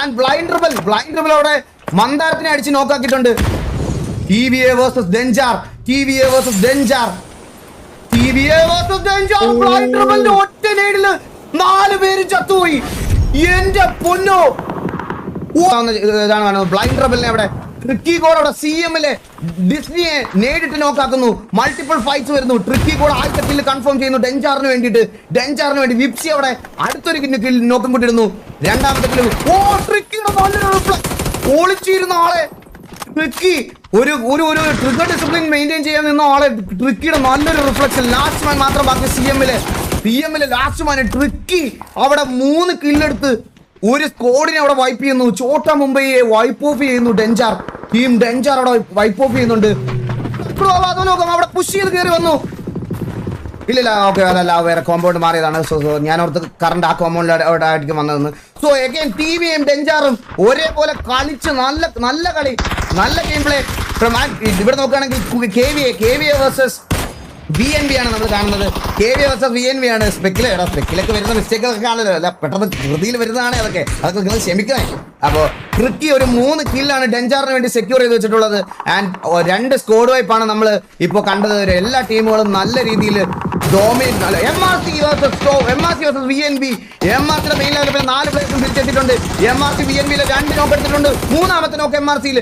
And blind rebel അവിടെ മന്ദാരത്തിനെ അടിച്ച് നോക്കാക്കിയിട്ടുണ്ട്. TVA വേഴ്സസ് ഡെഞ്ചാർ. ബ്ലൈൻഡ് റിബലിന്റെ ഒറ്റ നേടില് 4 പേര് ചത്തുപോയി. എന്റെ പൊന്നോ, ഇതാണ് കാണുന്നത്. ബ്ലൈൻഡ് റിബലിനെ അവിടെ ട്രിക്കി കോഡ് അവിടെ CMലെ ഡിസ്നിയെ നേരിട്ട് നോക്കാക്കുന്നു. മൾട്ടിപ്പിൾ ഫൈറ്റ്സ് വരുന്നു. ട്രിക്കി കോഡ് ആദ്യത്തെ കില്ല് കൺഫേം ചെയ്യുന്നു ഡെഞ്ചാറിന് വേണ്ടി. വിപ്സി അവിടെ അടുത്തൊരു കില്ല് നോക്കും കൊണ്ടിരുന്നു. രണ്ടാമത്തെ കില്ല് ട്രിക്കിയുടെ ഒളിച്ചിരുന്ന ആളെ ട്രിക്കി ഒരു ട്രിഗർ ഡിസിപ്ലിൻ മെയിൻറ്റെയിൻ ചെയ്യാൻ നിന്ന ആളെ ട്രിക്കിയുടെ നല്ലൊരു റിഫ്ലക്ഷൻ. ലാസ്റ്റ് മാൻ മാത്രം ബാക്കി CMലെ ലാസ്റ്റ് മാൻ ട്രിക്കി അവിടെ 3 കില്ലെടുത്ത് ഒരു സ്കോഡിനെ അവിടെ വൈപ്പ് ചെയ്യുന്നു. ചോട്ട മുംബൈയെ വൈപ്പ് ഓഫ് ചെയ്യുന്നു ഡെഞ്ചാർ. ടീം ഡെഞ്ചാർ അവിടെ വൈപ്പ് ഓഫ് ചെയ്യുന്നുണ്ട്. അവിടെ പുഷ് ചെയ്ത് കയറി വന്നു. ഇല്ലില്ല, ഓക്കെ, അതല്ല, വേറെ കോമ്പൗണ്ട് മാറിയതാണ്. സോ ഞാൻ ഓർത്ത് കറണ്ട് ആ കോമ്പൗണ്ടിൽ ആയിരിക്കും വന്നതെന്ന്. സോ അഗൈൻ TVയും ഡെഞ്ചാറും ഒരേപോലെ കളിച്ച് നല്ല കളി, നല്ല ഗെയിം പ്ലേ. ഇവിടെ നോക്കുകയാണെങ്കിൽ KVA വേഴ്സസ് VNB ആണ് നമ്മൾ കാണുന്നത്. KVA വേഴ്സസ് VNB ആണ്. സ്പെക്കിലൊക്കെ വരുന്ന മിസ്റ്റേക്കൊക്കെ ആണല്ലോ, അല്ല പെട്ടെന്ന് കൃതിയിൽ വരുന്നതാണ്. അതൊക്കെ നിങ്ങൾ ക്ഷമിക്കണേ. അപ്പോൾ ട്രിക്കി ഒരു 3 കില്ലാണ് ഡെഞ്ചാറിന് വേണ്ടി സെക്യൂർ ചെയ്ത് വെച്ചിട്ടുള്ളത്. ആൻഡ് 2 സ്കോഡ് വൈപ്പാണ് നമ്മൾ ഇപ്പോൾ കണ്ടത്. എല്ലാ ടീമുകളും നല്ല രീതിയിൽ ഡോമിനേറ്റ്. MRC versus VNB. MRCയുടെ മെയിൻ ലെവലിൽ 4 പ്ലേയേഴ്സും തിരിച്ചെത്തിയിട്ടുണ്ട്. MRC VNBയിൽ 2 നോക്ക് എടുത്തിട്ടുണ്ട്. 3ാമത്തെ നോക്ക് MRCയിൽ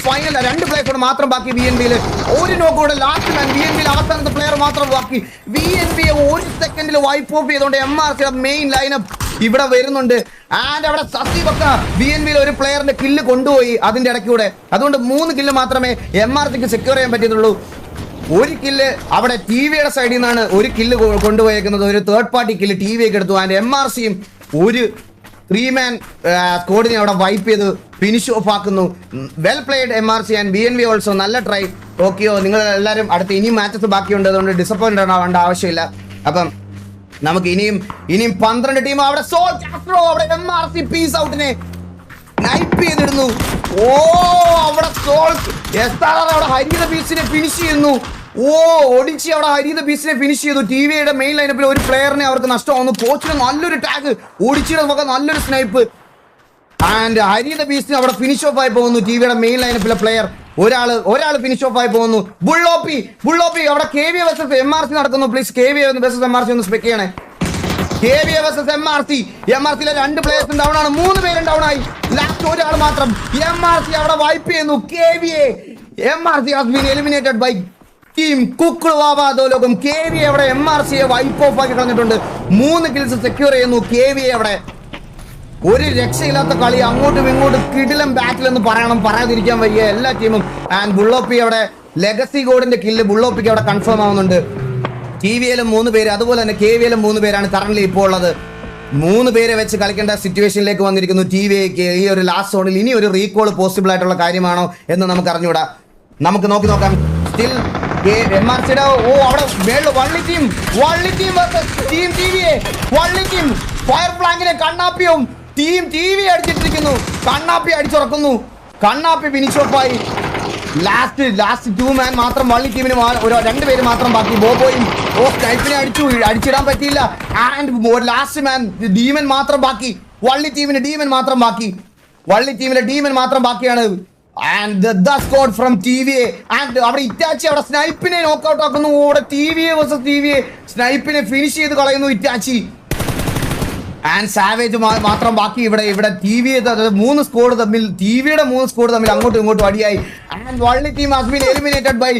ഫൈനൽ 2 പ്ലേയേഴ്സോട് മാത്രം ബാക്കി. VNBയിൽ 1 നോക്ക് കൂടെ ലാസ്റ്റ് മാൻ. VNBയിൽ അവസാനത്തെ പ്ലെയർ മാത്രം ബാക്കി. VNBയെ 1 സെക്കൻഡിൽ വൈപ്പ് ഓഫ് ചെയ്തുകൊണ്ട് MRCയുടെ മെയിൻ ലൈനപ്പ് ഇവിടെ വരുന്നുണ്ട്. ആൻഡ് അവിടെ സസീബക്ക VNBയിൽ ഒരു പ്ലെയറിന്റെ കില്ല് കൊണ്ടുപോയി അതിന്റെ ഇടയ്ക്കൂടെ. അതുകൊണ്ട് 3 കില്ല് മാത്രമേ MRCക്ക് സെക്യൂർ ചെയ്യാൻ പറ്റിയിട്ടുള്ളൂ. 1 കില്ല് അവിടെ TVയുടെ സൈഡിൽ നിന്നാണ് 1 കില്ല് കൊണ്ടുപോയേക്കുന്നത്. ഒരു തേർഡ് പാർട്ടി കില്ല് TVയൊക്കെ എടുത്തു. ആൻഡ് MRCയും ഒരു 3 മാൻ സ്കോഡിനെ അവിടെ വൈപ്പ് ചെയ്ത് ഫിനിഷ് ഓഫ് ആക്കുന്നു. Well played MRC and VNB also. നല്ല ട്രൈ. ഓക്കെയോ, നിങ്ങൾ എല്ലാവരും അടുത്ത് ഇനിയും മാച്ചസ് ബാക്കിയുണ്ട്. അതുകൊണ്ട് ഡിസപ്പോയിന്റഡ് ആവേണ്ട ആവശ്യമില്ല. അപ്പം നമുക്ക് ഇനിയും 12 ടീം അവിടെ അവിടെ MRC പീസ് ഔട്ടിനെ നൈപ്പ് ചെയ്തിടുന്നു. അവിടെ അവിടെ ഹരിത ബീച്ചിനെ ഫിനിഷ് ചെയ്യുന്നു. ഒടിച്ച് അവിടെ ഹരിത ബീച്ചിനെ ഫിനിഷ് ചെയ്തു. TVയുടെ മെയിൻ ലൈനപ്പിൽ ഒരു പ്ലെയറിനെ അവർക്ക് നഷ്ടമാവുന്നു. കോച്ചിന് നല്ലൊരു ടാഗ്, ഒടിച്ചിയുടെ വക നല്ലൊരു സ്നൈപ്പ്. ആൻഡ് ഹരിത ബീച്ചിന് അവിടെ ഫിനിഷ് ഓഫ് ആയി പോകുന്നു. TVയുടെ മെയിൻ ലൈനപ്പിലെ പ്ലെയർ ഒരാൾ ഫിനിഷ് ഓഫ് ആയി പോകുന്നു. ബുള്ളോപ്പി അവിടെ KVA വേഴ്സസ് MRC നടക്കുന്നു. പ്ലീസ് KVA വേഴ്സസ് MRC ഒന്ന് സ്പെക്ക് ചെയ്യണേ. KVA വേഴ്സസ് MRCയിലെ 2 പ്ലേയേഴ്സും ഡൗൺ ആണ്. 3 പേരും ഡൗൺ ആയി. ലാസ്റ്റ് ഒരാൾ മാത്രം. MRC അവിടെ വൈപ്പ് ചെയ്യുന്നു. MRC has been eliminated by team കുക്കുളുവാവാദോലോകം. KVA അവിടെ MRCയെ വൈപ്പ് ഓഫ് ആക്കി കളഞ്ഞിട്ടുണ്ട്. 3 കിൽസ് സെക്യൂർ ചെയ്യുന്നു KVA അവിടെ. ഒരു രക്ഷയില്ലാത്ത കളി, അങ്ങോട്ടും ഇങ്ങോട്ടും കിടിലം ബാറ്റിൽ എന്ന് പറയാതിരിക്കാൻ വയ്യ എല്ലാ ടീമും. ആൻഡ് ബുള്ളോപ്പി അവിടെ ലെഗസി ഗോഡിന്റെ കില്ല് ബുള്ളോപ്പിക്ക് അവിടെ കൺഫേം ആവുന്നുണ്ട്. TVയിലും 3 പേര്, അതുപോലെ തന്നെ KVയിലും 3 പേരാണ് കറന്റ് ഇപ്പോൾ ഉള്ളത്. 3 പേരെ വെച്ച് കളിക്കേണ്ട സിറ്റുവേഷനിലേക്ക് വന്നിരിക്കുന്നു TVക്ക്. ഈ ഒരു ലാസ്റ്റ് സോണിൽ ഇനി ഒരു റീകോൾ പോസിബിൾ ആയിട്ടുള്ള കാര്യമാണോ എന്ന് നമുക്ക് അറിഞ്ഞുകൂടാ. നമുക്ക് നോക്കാം. സ്റ്റിൽ MRCയുടെ അവിടെ മേളിൽ വള്ളി ടീം ഫയർ ഫ്ലാങ്കിനെ കണ്ണാപ്പിയും ടീം TV അടിച്ചിട്ടിരിക്കുന്നു. കണ്ണാപ്പി അടിച്ചുറക്കുന്നു. കണ്ണാപ്പി ഫിനിഷ് ഓഫായി. ലാസ്റ്റ് 2 മാൻ മാത്രം വള്ളി ടീമിന് 2 പേര് മാത്രം ബാക്കി. ബോബോയും സ്നൈപ്പിനെ അടിച്ചിടാൻ പറ്റിയില്ല. ആൻഡ് ലാസ്റ്റ് മാൻ ഡീമൻ മാത്രം ബാക്കി. വള്ളി ടീമിലെ ഡീമൻ മാത്രം ബാക്കിയാണ്. And the squad from TVA. And അവിടെ ഇറ്റാച്ചി അവിടെ സ്നൈപ്പിനെ നോക്കൗട്ട് ആക്കുന്നു. അവിടെ TVA വേഴ്സസ് TVA സ്നൈപ്പിനെ ഫിനിഷ് ചെയ്ത് കളയുന്നു ഇറ്റാച്ചി. ആൻഡ് സാവേജ് മാത്രം ബാക്കി. ഇവിടെ TVയുടെ 3 സ്കോഡ് തമ്മിൽ അങ്ങോട്ടും ഇങ്ങോട്ടും അടിയായി. ആൻഡ് വള്ളി team has been eliminated by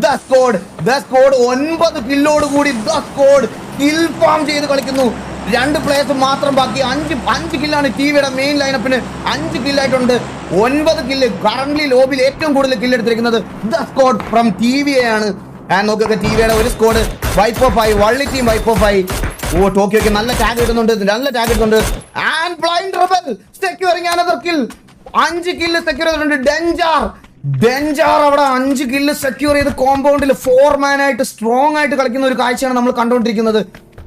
the squad. 9 കില്ലോട് കൂടി ദ സ്കോഡ് കിൽ ഫാം ചെയ്ത് കളിക്കുന്നു. 2 പ്ലേയേഴ്സ് മാത്രം ബാക്കി. 5 കില്ലാണ് TVയുടെ മെയിൻ ലൈനപ്പിന്. 5 കില്ലായിട്ടുണ്ട്. 9 കില്ല്. കറന്റ് ലോബിൽ ഏറ്റവും കൂടുതൽ കില്ല് എടുത്തിരിക്കുന്നത് ദ സ്കോഡ് ഫ്രം TVA ആണ്. ആൻഡ് നോക്കുക, TVയുടെ ഒരു സ്കോഡ് വൈപ്പ് ഓഫ് ആയി. വള്ളി ടീം വൈപ്പ് ഓഫ് ആയി. ടോക്കിയോക്ക് നല്ല ടാഗ് ഇടുന്നുണ്ട്. And blind rebel securing another kill. 5 kill secure ചെയ്തിട്ടുണ്ട് ഡെഞ്ചാർ അവിടെ 5 കില്ല് സെക്യൂർ ചെയ്ത് കോമ്പൗണ്ടിൽ 4 മാൻ ആയിട്ട് സ്ട്രോങ് ആയിട്ട് കളിക്കുന്ന ഒരു കാഴ്ചയാണ് നമ്മൾ കണ്ടുകൊണ്ടിരിക്കുന്നത്.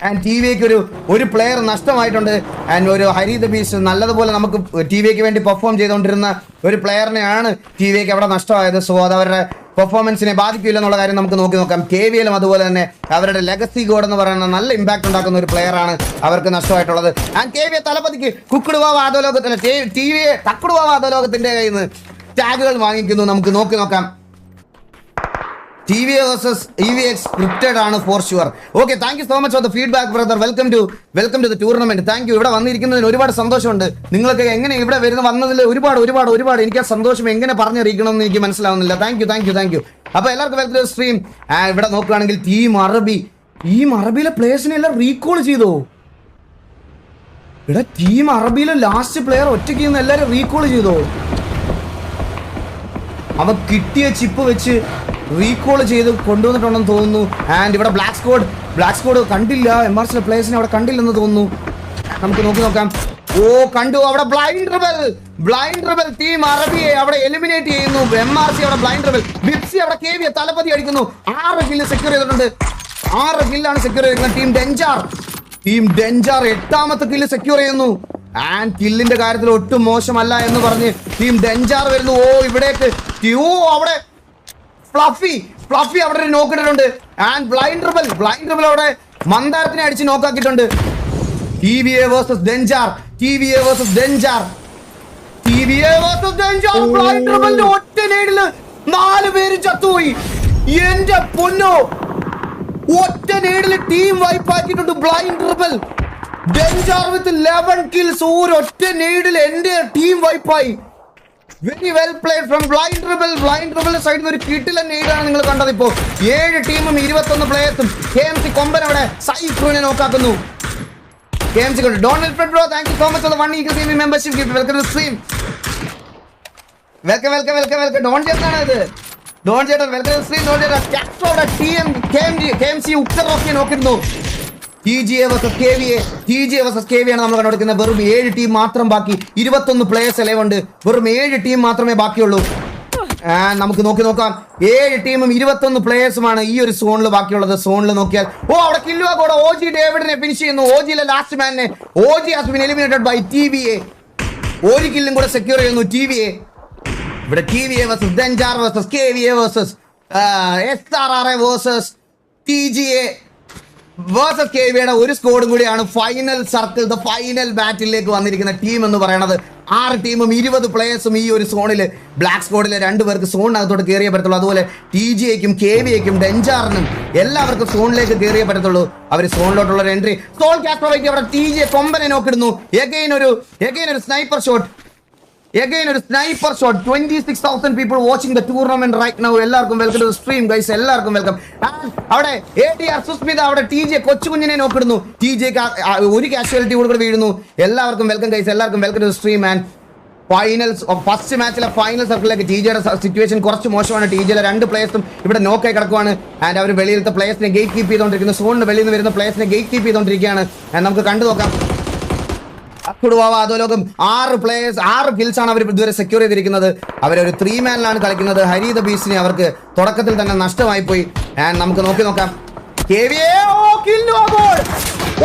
ആൻഡ് TVക്ക് ഒരു പ്ലെയർ നഷ്ടമായിട്ടുണ്ട്. ആൻഡ് ഒരു ഹരിത ബീച്ച് നല്ലതുപോലെ നമുക്ക് TVക്ക് വേണ്ടി പെർഫോം ചെയ്തുകൊണ്ടിരുന്ന ഒരു പ്ലെയറിനെയാണ് TVക്ക് അവിടെ നഷ്ടമായത്. സോ അത് അവരുടെ പെർഫോമൻസിനെ ബാധിക്കില്ല എന്നുള്ള കാര്യം നമുക്ക് നോക്കാം. KVLും അതുപോലെ തന്നെ അവരുടെ ലെഗസി ഗോഡ് എന്ന് പറയുന്ന നല്ല ഇമ്പാക്ട് ഉണ്ടാക്കുന്ന ഒരു പ്ലെയർ ആണ് അവർക്ക് നഷ്ടമായിട്ടുള്ളത്. ആൻഡ് KVL തലപ്പതിക്ക് കുക്കുടുവാവ അധോലോകത്തിലെ TVA തക്കുടുവാവ അധോലോകത്തിന്റെ കയ്യിൽ നിന്ന് ടാഗുകൾ വാങ്ങിക്കുന്നു. നമുക്ക് നോക്കാം. TVA versus EVX scripted ആണ് for sure. Okay, thank you so much for the feedback brother. Welcome to the tournament. Thank you. ഇവിടെ വന്നിരിക്കുന്നതിന് ഒരുപാട് സന്തോഷമുണ്ട്. നിങ്ങൾക്ക് എങ്ങനെ ഇവിടെ വന്നതിൽ ഒരുപാട് എനിക്ക് ആ സന്തോഷം എങ്ങനെ പറഞ്ഞറിയിക്കണമെന്ന് എനിക്ക് മനസ്സിലാവുന്നില്ല. Thank you. അപ്പൊ എല്ലാവർക്കും വെൽക്കം ടു സ്ട്രീം. ഇവിടെ നോക്കുകയാണെങ്കിൽ ടീം അറബിയിലെ പ്ലേയേഴ്സിനെ എല്ലാം റീകോൾ ചെയ്തോ? ഇവിടെ ടീം അറബിയിലെ ലാസ്റ്റ് പ്ലെയർ ഒറ്റയ്ക്ക് നിന്ന് എല്ലാവരും റീകോൾ ചെയ്തോ? അവ കിട്ടിയ ചിപ്പ് വെച്ച് റീകോൾ ചെയ്ത് കൊണ്ടുവന്നിട്ടുണ്ടെന്ന് തോന്നുന്നു. ആൻഡ് ഇവിടെ ബ്ലാക്ക് സ്കോഡ് കണ്ടില്ല. MRCയുടെ പ്ലേയേഴ്സിനെ അവിടെ കണ്ടില്ലെന്ന് തോന്നുന്നു. നമുക്ക് നോക്കാം. കണ്ടു. അവിടെ ബ്ലൈൻഡ് റിബൽ ടീം അറബിയെ അവിടെ എലിമിനേറ്റ് ചെയ്യുന്നു. MRC അവിടെ ബ്ലൈൻഡ് റിബൽ. ബിപ്സി അവിടെ KVL തലപ്പതി അടിക്കുന്നു. 6 കില്ല് സെക്യൂർ ചെയ്തിട്ടുണ്ട്. 6 കില്ലാണ് സെക്യൂർ ചെയ്തിരിക്കുന്നത് ടീം ഡെഞ്ചാർ 8ാമത്തെ കില്ല് സെക്യൂർ ചെയ്യുന്നു. ആൻഡ് കില്ലിന്റെ കാര്യത്തിൽ ഒട്ടും മോശമല്ല എന്ന് പറഞ്ഞ് ടീം ഡെഞ്ചാർ വരുന്നു. ഇവിടേക്ക് അവിടെ ഫ്ലഫി അവിടെ ഒരു നോക്കിയിട്ടുണ്ട്. ആൻഡ് ബ്ലൈൻഡ് റിബൽ അവിടെ മന്ദാരത്തിനെ അടിച്ച് നോക്കാക്കിയിട്ടുണ്ട്. TVA വേഴ്സസ് ഡെഞ്ചാർ. ബ്ലൈൻഡ് റിബലിന്റെ ഒറ്റ നേടില് 4 പേര് ചത്തുപോയി. എന്റെ പൊന്നോ, ഒറ്റ നേടില് ടീം വൈപ്പ് ആക്കിയിട്ടുണ്ട് ബ്ലൈൻഡ് റിബൽ. ഡെഞ്ചാർ വിത്ത് 11 kills. ഒറ്റ നേടിൽ എന്റെ ടീം വൈപ്പായി. Very well played from blind rebel സൈഡിൽ നിന്ന് ഒരു കിട്ടിലെ നേടാണ് നിങ്ങൾ കണ്ടത്. ഇപ്പോ 7 ടീമും 21 പ്ലേയേഴ്സും. KMC കൊമ്പൻ അവിടെ സൈക്രൂനെ നോക്കാക്കുന്നു. KMC കൊണ്ട് Donald Fred bro, thank you so much for the 1 eagle TV membership gift. Welcome to stream. Welcome. Don ചേട്ടനാണ് ഇത്. ഡോൺ ചേട്ടൻ വെൽക്കം ടു സ്ട്രീം. ഡോൺ ചേട്ടൻ കാസ്ട്രോ അവിടെ KMC ഉക്കർ റോക്കിയെ നോക്കിയിരുന്നു. TGA versus KVA ആണ് നമ്മൾ കണ്ടുപിടിക്കുന്നത്. വെറും 7 ടീം മാത്രം ബാക്കി. 21 പ്ലേയേഴ്സ് അല്ലേ ഉണ്ട്. വെറും 7 ടീം മാത്രമേ ബാക്കിയുള്ളൂ. നമുക്ക് നോക്കാം. 7 ടീമും 21 പ്ലേയേഴ്സുമാണ് ഈ ഒരു സോണിൽ ബാക്കിയുള്ളത്. സോണിൽ നോക്കിയാൽ അവിടെ കില്ലുവാ കൂടെ OG ഡേവിഡിനെ ഫിനിഷ് ചെയ്യുന്നു. OGയിലെ ലാസ്റ്റ് മാനിനെ OG has been eliminated by TVA. ഒരു കില്ലും കൂടെ സെക്യൂർ ചെയ്യുന്നു TVA. ഇവിടെ TVA versus ഡെഞ്ചാർ versus KVA versus SRRA versus TGA versus KVയുടെ ഒരു സ്കോഡും കൂടിയാണ് ഫൈനൽ സർക്കിൾ, ദ ഫൈനൽ ബാറ്റിലേക്ക് വന്നിരിക്കുന്ന ടീം എന്ന് പറയുന്നത്. 6 ടീമും 20 പ്ലേയേഴ്സും ഈ ഒരു സോണിൽ. ബ്ലാക്ക് സ്കോഡിലെ 2 പേർക്ക് സോണിനകത്തോട്ട് കയറിയേ പറ്റത്തുള്ളൂ. അതുപോലെ TGAക്കും KVAക്കും ഡെഞ്ചാറിനും എല്ലാവർക്കും സോണിലേക്ക് കയറിയേ പറ്റത്തുള്ളൂ. അവർ സോണിലോട്ടുള്ള ഒരു എൻട്രി. സോൾ കാസ്ട്രോവയ്ക്ക് അവിടെ TGA കൊമ്പനെ നോക്കിടുന്നു. എഗെയിൻ ഒരു sniper shot. 26,000 people watching the tournament right now. എല്ലാവർക്കും welcome to the stream guys. എല്ലാവർക്കും വെൽക്കം. അവിടെ ATR സുസ്മിത അവിടെ TJ കൊച്ചുകുഞ്ഞിനെ നോക്കിടുന്നു. TJ ഒരു കാഷ്വാലിറ്റി കൂടെ വീഴുന്നു. എല്ലാവർക്കും വെൽക്കം ഗൈസ്. എല്ലാവർക്കും welcome to the stream. And finals first മാച്ചിലെ ഫൈനൽ സർക്കിളിലേക്ക് TJയുടെ സിറ്റുവേഷൻ കുറച്ച് മോശമാണ്. TJയിലെ 2 പ്ലേയേഴ്സും ഇവിടെ നോക്കായി കിടക്കുവാണ്. ആൻഡ് അവർ വെളിയിലത്തെ പ്ലേയേഴ്സിനെ ഗേറ്റ് കീപ്പ് ചെയ്തുകൊണ്ടിരിക്കുന്നു. സോണിന് വെളിയിൽ നിന്ന് വരുന്ന പ്ലേയേഴ്സിനെ ഗേറ്റ് കീപ്പ് ചെയ്തുകൊണ്ടിരിക്കുകയാണ്. നമുക്ക് കണ്ടു നോക്കാം. അധോലോകം 6 കിൽസ് ആണ് അവർ ഇതുവരെ സെക്യൂർ ചെയ്തിരിക്കുന്നത്. അവരൊരു 3 മാനിലാണ് കളിക്കുന്നത്. ഹരി ദ ബീസ്റ്റിനെ അവർക്ക് തുടക്കത്തിൽ തന്നെ നഷ്ടമായി പോയി. നമുക്ക് നോക്കാം.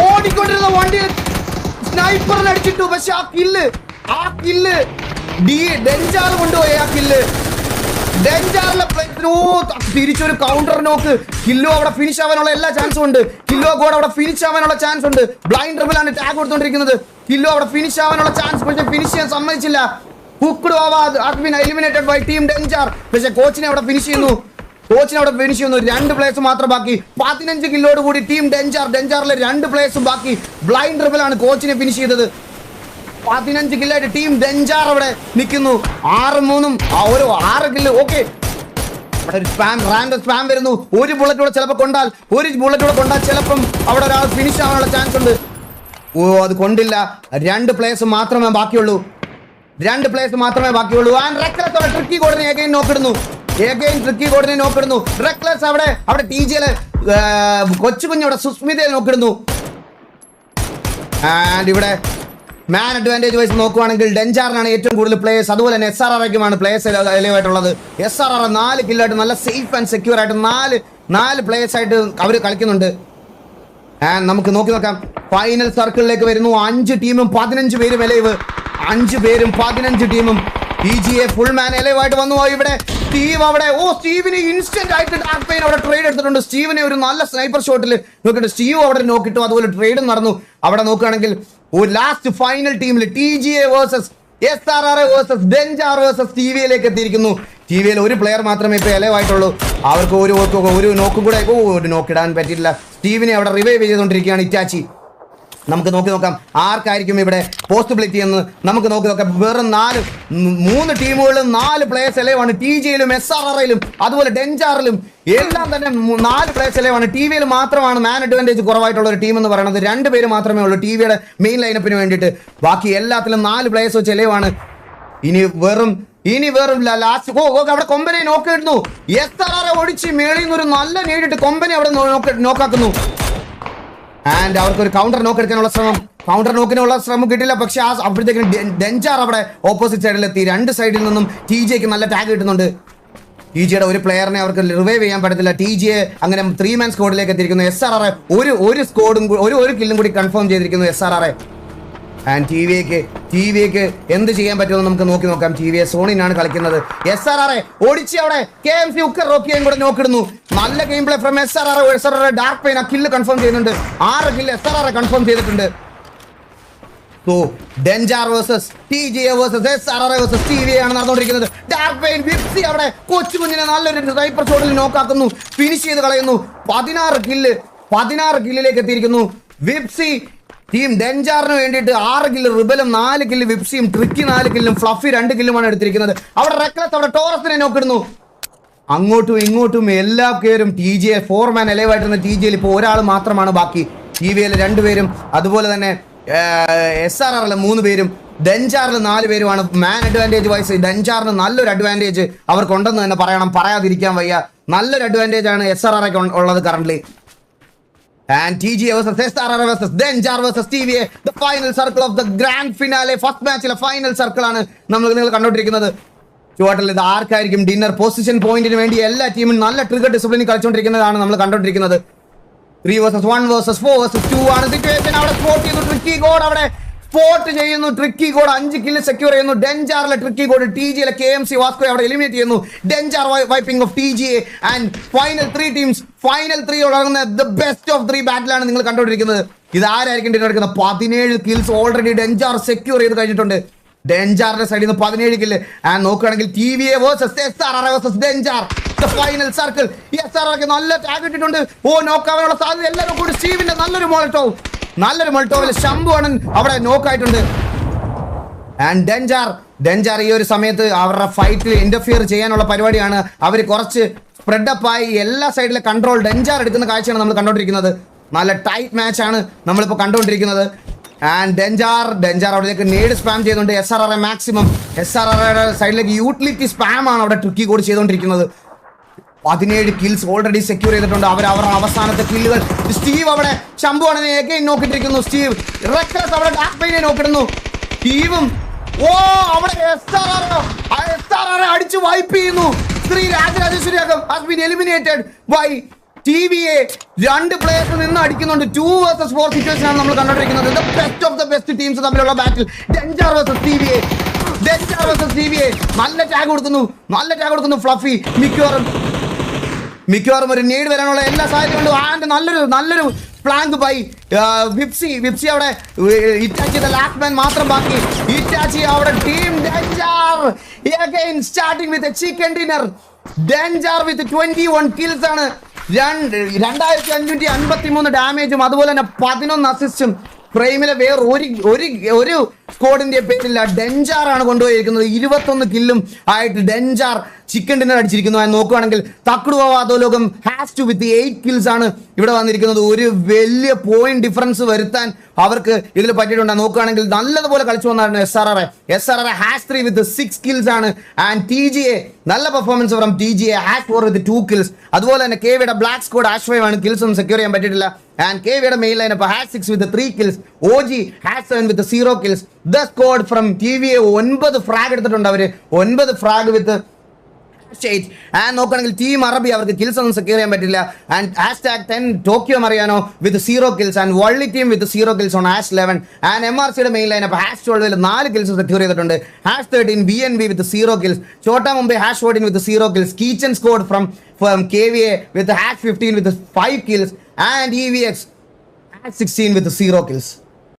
ഓടിക്കൊണ്ടിരുന്ന വണ്ടി സ്നൈപ്പറിന് അടിച്ചിട്ടു. പക്ഷെ ആ കില്ല് ഡെഞ്ചാർ കൊണ്ടുപോയി. ആ കില്ല് ഡെഞ്ചാറിലെ തിരിച്ചൊരു കൗണ്ടർ നോക്ക്. കില്ലോ അവിടെ ഫിനിഷ് ആവാനുള്ള എല്ലാ ചാൻസും ഉണ്ട്. കില്ലോ ഗോഡ് അവിടെ ഫിനിഷ് ആവാനുള്ള ചാൻസ് ഉണ്ട്. ബ്ലൈൻഡ് റിബലാണ് ടാഗ് കൊടുത്തോണ്ടിരിക്കുന്നത്. കില്ലോ അവിടെ ഫിനിഷ് ആവാനുള്ള ചാൻസ്, പക്ഷെ ഫിനിഷ് ചെയ്യാൻ സമ്മതിച്ചില്ല. എലിമിനേറ്റഡ് ബൈ ടീം ഡെഞ്ചാർ. പക്ഷെ കോച്ചിനെ അവിടെ ഫിനിഷ് ചെയ്യുന്നു. 2 പ്ലേയേഴ്സ് മാത്രം ബാക്കി. 15 കില്ലോട് കൂടി ടീം ഡെഞ്ചാറിലെ 2 പ്ലേയേഴ്സും ബാക്കി. ബ്ലൈൻഡ് റിബലാണ് കോച്ചിനെ ഫിനിഷ് ചെയ്തത്. 15 കില്ലായിട്ട് ടീം ഡെഞ്ചാർ അവിടെ നിൽക്കുന്നു. 6-3 6 കില്ല്. ഓക്കെ, ഒരു റാൻഡം സ്പാം വരുന്നു. ഒരു ബുള്ളറ്റ് ചിലപ്പോൾ കൊണ്ടാൽ ചിലപ്പം അവിടെ ഒരാൾ ഫിനിഷ് ആവാനുള്ള ചാൻസ് ഉണ്ട്. അത് കൊണ്ടില്ല. 2 പ്ലേയേഴ്സ് മാത്രമേ ബാക്കിയുള്ളൂ. ആൻഡ് റെക്ലസ് അവിടെ ട്രിക്കി കോഡിനെ എഗെയിൻ നോക്കിടുന്നു. റെക്ലസ് അവിടെ TJയിലെ കൊച്ചുകുഞ്ഞവിടെ സുസ്മിതയെ നോക്കിടുന്നു. ആൻഡ് ഇവിടെ മാൻ അഡ്വാൻറ്റേജ് വൈസ് നോക്കുവാണെങ്കിൽ ഡെഞ്ചാറിനാണ് ഏറ്റവും കൂടുതൽ പ്ലേയേഴ്സ്. അതുപോലെ തന്നെ SRRയ്ക്കുമാണ് പ്ലേയേഴ്സ് എലവായിട്ടുള്ളത്. SRR 4 കില്ലായിട്ട് നല്ല സേഫ് ആൻഡ് സെക്യൂർ ആയിട്ട് 4 പ്ലേയേഴ്സ് ആയിട്ട് അവർ കളിക്കുന്നുണ്ട്. ആൻഡ് നമുക്ക് നോക്കാം. ഫൈനൽ സർക്കിളിലേക്ക് വരുന്നു. 5 ടീമും 15 പേരും എലൈവ്. 5 പേരും 15 ടീമും TGA ഫുൾ മാൻ എലൈവായിട്ട് വന്നു ഇവിടെ സ്റ്റീവ് അവിടെ സ്റ്റീവിന് ഇൻസ്റ്റന്റ് ആയിട്ട് ഡാർക്ക് പെയിൻ അവിടെ ട്രേഡ് എടുത്തിട്ടുണ്ട്. സ്റ്റീവിനെ ഒരു നല്ല സ്നൈപ്പർ ഷോട്ടിൽ നോക്കിയിട്ട് സ്റ്റീവ് അവിടെ നോക്കിയിട്ടു. അതുപോലെ ട്രേഡും നടന്നു. അവിടെ നോക്കുകയാണെങ്കിൽ ഒരു ലാസ്റ്റ് ഫൈനൽ ടീമിൽ TGA വേഴ്സസ് SRR വേഴ്സസ് ഡെൻജാർ വേഴ്സസ് TVയിലേക്ക് എത്തിയിരിക്കുന്നു. TVയിൽ ഒരു പ്ലെയർ മാത്രമേ ഇപ്പോൾ എലൈവായിട്ടുള്ളൂ. അവർക്ക് ഒരു നോക്കും കൂടെ ഒരു നോക്കിടാൻ പറ്റിയിട്ടില്ല. സ്റ്റീവിനെ അവിടെ റിവൈവ് ചെയ്തുകൊണ്ടിരിക്കുകയാണ് ഇറ്റാച്ചി. നമുക്ക് നോക്കാം ആർക്കായിരിക്കും ഇവിടെ പോസിബിലിറ്റി എന്ന് നമുക്ക് നോക്കാം. വെറും 3 ടീമുകളിലും 4 പ്ലേയേഴ്സ് എലൈവാണ്. TGയിലും SRRയിലും അതുപോലെ ഡെൻജാറിലും എല്ലാം തന്നെ 4 പ്ലേയേഴ്സ് എലൈവാണ്. TVയിൽ മാത്രമാണ് മാൻ അഡ്വാൻറ്റേജ് കുറവായിട്ടുള്ള ഒരു ടീം എന്ന് പറയുന്നത്. 2 പേര് മാത്രമേ ഉള്ളൂ TVയുടെ മെയിൻ ലൈനപ്പിന് വേണ്ടിയിട്ട്. ബാക്കി എല്ലാത്തിലും 4 പ്ലേയേഴ്സ് വെച്ച് എലൈവാണ്. ഇനി വെറും ലാസ്റ്റ് അവിടെ കൊമ്പനെ നോക്കിയിരുന്നു. SRR ഒടിച്ച് മേളിൽ നിന്ന് ഒരു നല്ല നേടിയിട്ട് കൊമ്പനെ അവിടെ നോക്കാക്കുന്നു. ആൻഡ് അവർക്ക് ഒരു കൗണ്ടർ നോക്ക് എടുക്കാനുള്ള ശ്രമം കിട്ടില്ല. പക്ഷെ അപ്പോഴത്തേക്കും ഡെൻജാർ അവിടെ ഓപ്പോസിറ്റ് സൈഡിലെത്തി. 2 സൈഡിൽ നിന്നും TGക്ക് നല്ല ടാഗ് കിട്ടുന്നുണ്ട്. TGയുടെ ഒരു പ്ലെയറിനെ അവർക്ക് റിവൈവ് ചെയ്യാൻ പറ്റത്തില്ല. TGയെ അങ്ങനെ 3 മാൻ സ്ക്വാഡിലേക്ക് എത്തിയിരിക്കുന്നു. SRR ഒരു സ്ക്വാഡും ഒരു കില്ലും കൂടി കൺഫേം ചെയ്തിരിക്കുന്നു SRR. ആൻഡ് TVക്ക് എന്ത് ചെയ്യാൻ പറ്റുമെന്ന് നമുക്ക് നോക്കാം. TVയെ സോണിനാണ് കളിക്കുന്നത്. SRR ഓടിച്ച് അവിടെ KMC ഉക്കർ റോക്കിയും കൂടെ നോക്കിടുന്നു. നല്ല game play from SRR dark pain ആ കില്ല് കൺഫേം ചെയ്യുന്നുണ്ട്. 6 കില്ല് SRR കൺഫേം ചെയ്തിട്ടുണ്ട്. സോ ഡെൻജാർ versus TGA versus SRR versus TVA ആണ് നടന്നുകൊണ്ടിരിക്കുന്നത്. ഡാർക്ക് പെയിൻ വിപ്സി അവിടെ കൊച്ചുകുഞ്ഞിനെ നല്ലൊരു സ്നൈപ്പർ ഷോട്ടിൽ നോക്കാക്കുന്നു. ഫിനിഷ് ചെയ്ത് കളയുന്നു. 16 കില്ലിലേക്ക് എത്തിയിരിക്കുന്നു വിപ്സി. ടീം ഡെൻജാറിന് വേണ്ടിയിട്ട് 6 കില്ല് റിബലും 4 കില്ല് വിപ്സിയും ട്രിക്കി 4 കില്ലും ഫ്ലഫി 2 കില്ലുമാണ് എടുത്തിരിക്കുന്നത്. അവിടെ റെക്ലസ് അവിടെ ടോറസിനെ നോക്കിടുന്നു. അങ്ങോട്ടും ഇങ്ങോട്ടും എല്ലാ പേരും TGA 4 മാൻ എലൈവായിട്ടിരുന്ന TGയിൽ ഇപ്പോൾ ഒരാൾ മാത്രമാണ് ബാക്കി. TVയിൽ 2 പേരും അതുപോലെ തന്നെ SRRൽ 3 പേരും ഡെൻജാറിൽ 4 പേരുമാണ്. മാൻ അഡ്വാൻറ്റേജ് വൈസ് ഡെൻജാറിന് നല്ലൊരു അഡ്വാൻറ്റേജ് അവർക്കുണ്ടെന്ന് തന്നെ പറയാതിരിക്കാൻ വയ്യ. നല്ലൊരു അഡ്വാൻറ്റേജ് ആണ് SRRക്ക് ഉള്ളത് current. And TGA versus SRR versus Denjar versus TVA, the final circle of the grand finale. First match final circle ആണ് നിങ്ങൾ കണ്ടോണ്ടിരിക്കുന്നത്. ചുവട്ടിൽ ഇത് ആർക്കായിരിക്കും ഡിന്നർ പൊസിഷൻ പോയിന്റിന് വേണ്ടി എല്ലാ ടീമും നല്ല ട്രിഗർ ഡിസിപ്ലിനിൽ കളിച്ചുകൊണ്ടിരിക്കുന്നതാണ് നമ്മൾ കണ്ടോണ്ടിരിക്കുന്നത്. 3 versus 1 versus 4 versus 2 ആണ് സിറ്റുവേഷൻ. അവിടെ സ്പോട്ട് ചെയ്തു ട്രിക്കി ഗോഡ് അവിടെ സ്പോട്ട് ചെയ്യുന്നു. ട്രിക്കി ഗോഡ് 5 കില്ല് സെക്യൂർ ചെയ്യുന്നു. ഡെൻജാറിലെ ട്രിക്കി ഗോഡ് TGയിലെ KMC വാസ്കോ അവിടെ എലിമിനേറ്റ് ചെയ്യുന്നു. ഡെൻജാർ wiping off TGA and final 3 teams final 3 ഉടങ്ങുന്ന ദ ബെസ്റ്റ് ഓഫ് 3 ബാറ്റിലാണ് നിങ്ങൾ കണ്ടുകൊണ്ടിരിക്കുന്നത്. ഇത് ആരായിരിക്കും ഡിന്നർ എടുക്കുന്നത്? 17 കിൽസ് ഓൾറെഡി ഡെൻജാർ സെക്യൂർ ചെയ്ത് കഴിഞ്ഞിട്ടുണ്ട്. ഡെൻജാറിന്റെ സൈഡിൽ നിന്ന് 17 കില്ല്. ആൻഡ് നോക്കുകയാണെങ്കിൽ TVA വേഴ്സസ് SRR വേഴ്സസ് ഡെൻജാർ ദ ഫൈനൽ സർക്കിൾ. SRRക്ക് നല്ല ടാഗ് ഇട്ടിട്ടുണ്ട്. നോക്കാനുള്ള സാധ്യത എല്ലാവരും കൂടി. സ്റ്റീവിന്റെ നല്ലൊരു മൾട്ടോവിൽ ശംഭുവണൻ അവിടെ നോക്കായിട്ടുണ്ട്. ആൻഡ് ഡെൻജാർ ഈ ഒരു സമയത്ത് അവരുടെ ഫൈറ്റിൽ ഇന്റർഫിയർ ചെയ്യാനുള്ള പരിപാടിയാണ്. അവർ കുറച്ച് സ്പ്രെഡപ്പായി എല്ലാ സൈഡിലെ കൺട്രോൾ ഡെൻജാർ എടുക്കുന്ന കാഴ്ചയാണ് നമ്മൾ കണ്ടോണ്ടിരിക്കുന്നത്. നല്ല ടൈറ്റ് മാച്ച് ആണ് നമ്മളിപ്പോൾ കണ്ടുകൊണ്ടിരിക്കുന്നത്. ആൻഡ് ഡെൻജാർ അവിടേക്ക് നേട് സ്പാം ചെയ്യുന്നുണ്ട്. SRR സൈഡിലേക്ക് യൂട്ടിലിറ്റി സ്പാം ആണ് അവിടെ ട്രിക്കി കൂടി ചെയ്തുകൊണ്ടിരിക്കുന്നത്. 17 കിൽസ് ഓൾറെഡി സെക്യൂർ ചെയ്തിട്ടുണ്ട്. അവരുടെ അവസാനത്തെ കില്ലുകൾ. സ്റ്റീവ് അവിടെ ശംഭുവാണ് നോക്കിട്ടിരിക്കുന്നു. സ്റ്റീവ് റെക്ലസ് അവിടെ ഡാർക്ക് പെയിനെ നോക്കിടുന്നു. സ്റ്റീവും അവിടെ SRR അടിച്ചു വൈപ്പ് ചെയ്യുന്നു. ശ്രീ രാജരാജേശ്വരിയാകം has been eliminated by TVA. 2 players നിന്ന് അടിക്കുന്നുണ്ട്. 2 versus 4 സിറ്റുവേഷൻ ആണ് നമ്മൾ കണ്ടോണ്ടിരിക്കുന്നത്. The best of the best teams തമ്മിലുള്ള ബാറ്റിൽ. ഡെൻജാർ versus TVA. നല്ല ടാഗ് കൊടുക്കുന്നു ഫ്ലഫി. മിക്കവാറും ഒരു നീഡ് വരാനുള്ള എല്ലാ സാധ്യതയുണ്ട്. ആൻഡ് നല്ലൊരു ഫ്ലാങ്ക് ബൈ വിപ്സി അവിടെ ഇറ്റാച്ചിയുടെ ലാസ്റ്റ് മാൻ മാത്രം ബാക്കി. ഇറ്റാച്ചി അവിടെ ടീം ഡെൻജാർ again starting with a chicken dinner. ഡെൻജാർ വിത്ത് 21 കിൽസ് ആണ്. 2553 ഡാമേജും അതുപോലെ തന്നെ 11 അസിസ്റ്റും. ഫ്രെയിമിലെ വേറെ ഒരു സ്ക്വാഡിന്റെ പേരില്ല. ഡെൻജാർ ആണ് കൊണ്ടുപോയിരിക്കുന്നത്. 21 കില്ലും ആയിട്ട് ഡെൻജാർ ചിക്കൻ ഡിന്നർ അടിച്ചിരിക്കുന്നു. നോക്കുകയാണെങ്കിൽ തക്കുടുവാദോലോകം ഹാസ് ടു വിത്ത് 8 കിൽസ് ആണ് ഇവിടെ വന്നിരിക്കുന്നത്. ഒരു വലിയ പോയിന്റ് ഡിഫറൻസ് വരുത്താൻ അവർക്ക് ഇതിൽ പറ്റിയിട്ടുണ്ട്. നോക്കുകയാണെങ്കിൽ നല്ലതുപോലെ കളിച്ചു വന്നായിരുന്നു SRR ഹാസ് 3 വിത്ത് 6 കിൽസ് ആണ്. ആൻഡ് TGA നല്ല performance from TGA has 4 with 2 kills. അതുപോലെ തന്നെ KVയുടെ ബ്ലാക്ക് സ്ക്വാഡ് ആഷ് 5 ആണ്. കിൽസ് ഒന്നും സെക്യൂർ ചെയ്യാൻ പറ്റിയിട്ടില്ല. ആൻഡ് KVയുടെ main lineup has 6 with 3 kills. OG has 7 with 0 kills. The squad from TVA 9 frag എടുത്തിട്ടുണ്ട്. അവര് 9 ഫ്രാഗ് വിത്ത് ആൻഡ് നോക്കുകയാണെങ്കിൽ ടീം അറബി അവർക്ക് കിൽസ് ഒന്നും സെക്യൂർ ചെയ്യാൻ പറ്റില്ല. And #10 Tokyo Mariano with 0 kills and വള്ളി team with 0 kills on #11 and MRCയുടെ മെയിൻ ലൈൻ അപ്പോൾ #12 4 kills സെക്യൂർ ചെയ്തിട്ടുണ്ട്. #13 BNB with 0 kills, Chota Mumbai #14 with 0 kills, കീച്ചൻ squad from KVA with #15 with 5 kills and EVX #16 with 0 kills.